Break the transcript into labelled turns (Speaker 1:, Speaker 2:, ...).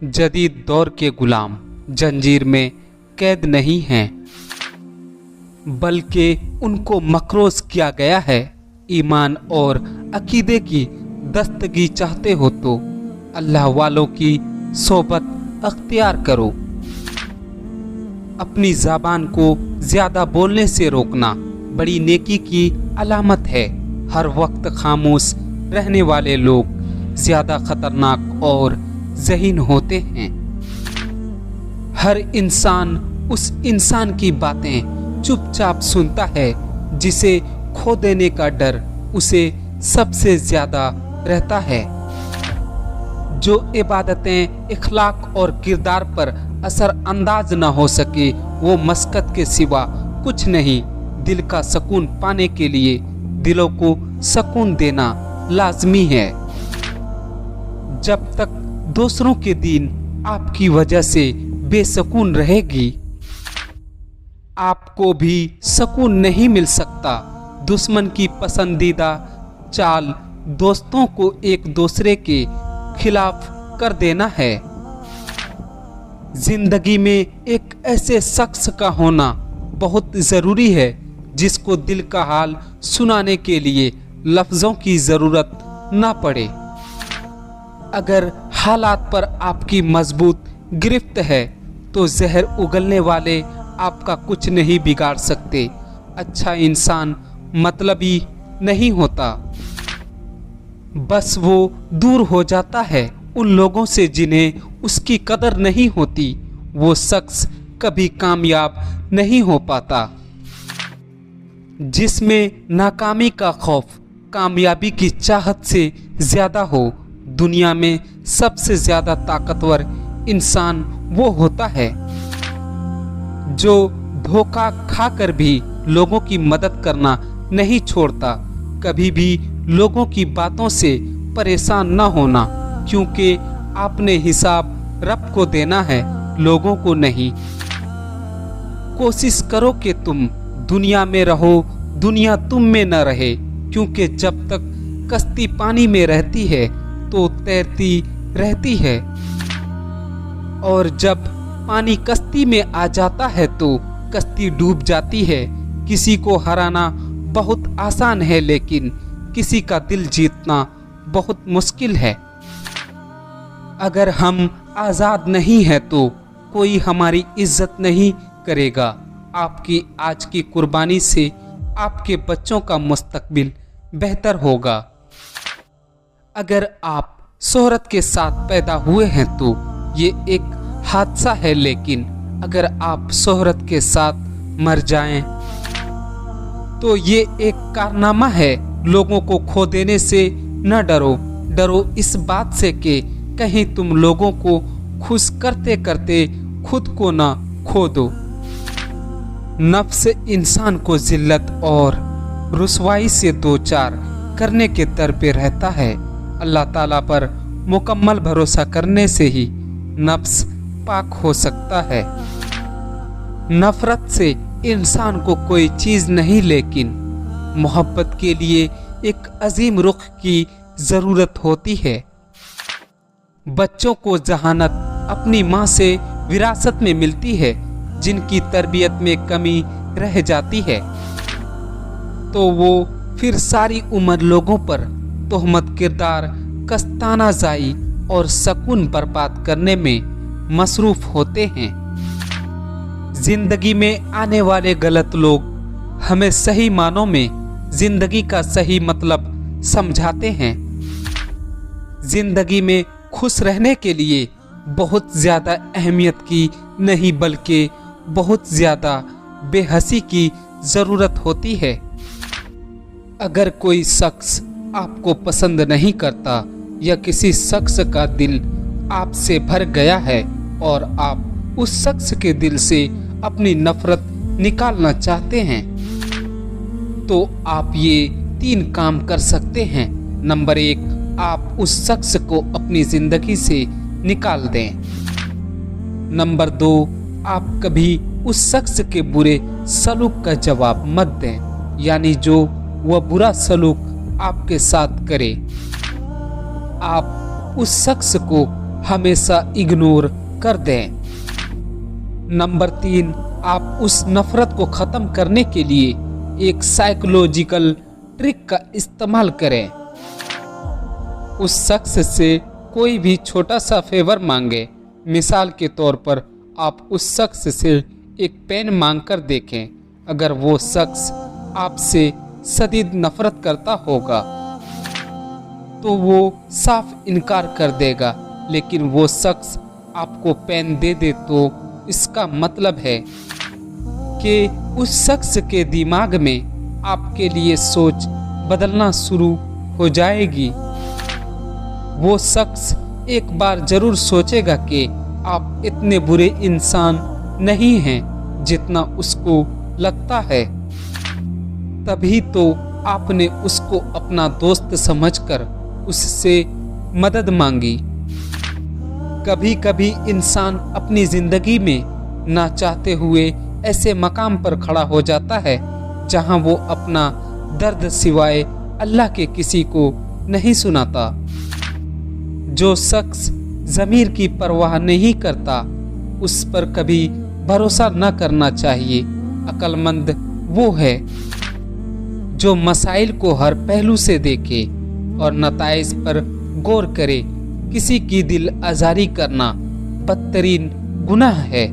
Speaker 1: जदीद दौर के गुलाम जंजीर में कैद नहीं हैं, बल्कि उनको मकरूज किया गया है। ईमान और अकीदे की दस्तगी चाहते हो तो अल्लाह वालों की सोबत अख्तियार करो। अपनी ज़बान को ज़्यादा बोलने से रोकना बड़ी नेकी की अलामत है। हर वक्त खामोश रहने वाले लोग ज़्यादा खतरनाक और ज़हीन होते हैं। हर इंसान उस इंसान की बातें चुपचाप सुनता है जिसे खो देने का डर उसे सबसे ज़्यादा रहता है। जो इबादतें इखलाक और किरदार पर असर अंदाज न हो सके वो मस्कत के सिवा कुछ नहीं। दिल का सुकून पाने के लिए दिलों को सुकून देना लाजमी है। जब तक दूसरों के दीन आपकी वजह से बेसुकून रहेगी, आपको भी सुकून नहीं मिल सकता। दुश्मन की पसंदीदा चाल दोस्तों को एक दूसरे के खिलाफ कर देना है। जिंदगी में एक ऐसे शख्स का होना बहुत ज़रूरी है जिसको दिल का हाल सुनाने के लिए लफ्ज़ों की ज़रूरत ना पड़े। अगर हालात पर आपकी मजबूत गिरफ्त है तो जहर उगलने वाले आपका कुछ नहीं बिगाड़ सकते। अच्छा इंसान मतलबी नहीं होता, बस वो दूर हो जाता है उन लोगों से जिन्हें उसकी कदर नहीं होती। वो शख्स कभी कामयाब नहीं हो पाता। जिसमें नाकामी का खौफ कामयाबी की चाहत से ज़्यादा हो। दुनिया में सबसे ज़्यादा ताकतवर इंसान वो होता है जो धोखा खाकर भी लोगों की मदद करना नहीं छोड़ता। कभी भी लोगों की बातों से परेशान न होना, क्योंकि आपने हिसाब रब को देना है, लोगों को नहीं। कोशिश करो कि तुम दुनिया में रहो, दुनिया तुम में न रहे, क्योंकि जब तक कश्ती पानी में रहती है तो तैरती रहती है, और जब पानी कश्ती में आ जाता है तो कश्ती डूब जाती है। किसी को हराना बहुत आसान है, लेकिन किसी का दिल जीतना बहुत मुश्किल है। अगर हम आज़ाद नहीं हैं तो कोई हमारी इज्जत नहीं करेगा। आपकी आज की कुर्बानी से आपके बच्चों का मुस्तकबिल बेहतर होगा। अगर आप शोहरत के साथ पैदा हुए हैं तो ये एक हादसा है, लेकिन अगर आप शोहरत के साथ मर जाएं तो ये एक कारनामा है। लोगों को खो देने से न डरो, डरो इस बात से कि कहीं तुम लोगों को खुश करते करते खुद को न खो दो। नफ्स इंसान को जिल्लत और रुसवाई से दो चार करने के दर पे रहता है। अल्लाह ताला पर मुकम्मल भरोसा करने से ही नफ्स पाक हो सकता है। नफरत से इंसान को कोई चीज़ नहीं, लेकिन मोहब्बत के लिए एक अजीम रुख की ज़रूरत होती है। बच्चों को जहानत अपनी माँ से विरासत में मिलती है। जिनकी तरबियत में कमी रह जाती है तो वो फिर सारी उम्र लोगों पर तोहमत, किरदार, कस्ताना ज़ाई और सुकून बर्बाद करने में मसरूफ़ होते हैं। जिंदगी में आने वाले गलत लोग हमें सही मानों में जिंदगी का सही मतलब समझाते हैं। जिंदगी में खुश रहने के लिए बहुत ज़्यादा अहमियत की नहीं, बल्कि बहुत ज़्यादा बेहसी की ज़रूरत होती है। अगर कोई शख्स आपको पसंद नहीं करता या किसी शख्स का दिल आपसे भर गया है और आप उस शख्स के दिल से अपनी नफरत निकालना चाहते हैं तो आप ये 3 काम कर सकते हैं। नंबर 1, आप उस शख्स को अपनी ज़िंदगी से निकाल दें। नंबर 2, आप कभी उस शख्स के बुरे सलूक का जवाब मत दें, यानी जो वह बुरा सलूक आपके साथ करे। आप उस शख्स को हमेशा इग्नोर कर दें। नंबर 3, आप उस नफरत को ख़त्म करने के लिए एक साइकोलॉजिकल ट्रिक का इस्तेमाल करें। उस शख्स से कोई भी छोटा सा फेवर मांगे। मिसाल के तौर पर आप उस शख्स से एक पेन मांग कर देखें। अगर वो शख्स आपसे शदीद नफरत करता होगा तो वो साफ इनकार कर देगा, लेकिन वो शख्स आपको पेन दे दे तो इसका मतलब है कि उस शख्स के दिमाग में आपके लिए सोच बदलना शुरू हो जाएगी। वो शख्स एक बार जरूर सोचेगा कि आप इतने बुरे इंसान नहीं हैं जितना उसको लगता है। तभी तो आपने उसको अपना दोस्त समझकर उससे मदद मांगी। कभी कभी इंसान अपनी जिंदगी में ना चाहते हुए ऐसे मकाम पर खड़ा हो जाता है जहां वो अपना दर्द सिवाय अल्लाह के किसी को नहीं सुनाता। जो शख्स ज़मीर की परवाह नहीं करता उस पर कभी भरोसा न करना चाहिए। अक्लमंद वो है जो मसाइल को हर पहलू से देखे और नताइज पर गौर करे। किसी की दिल आज़ारी करना बदतरीन गुनाह है।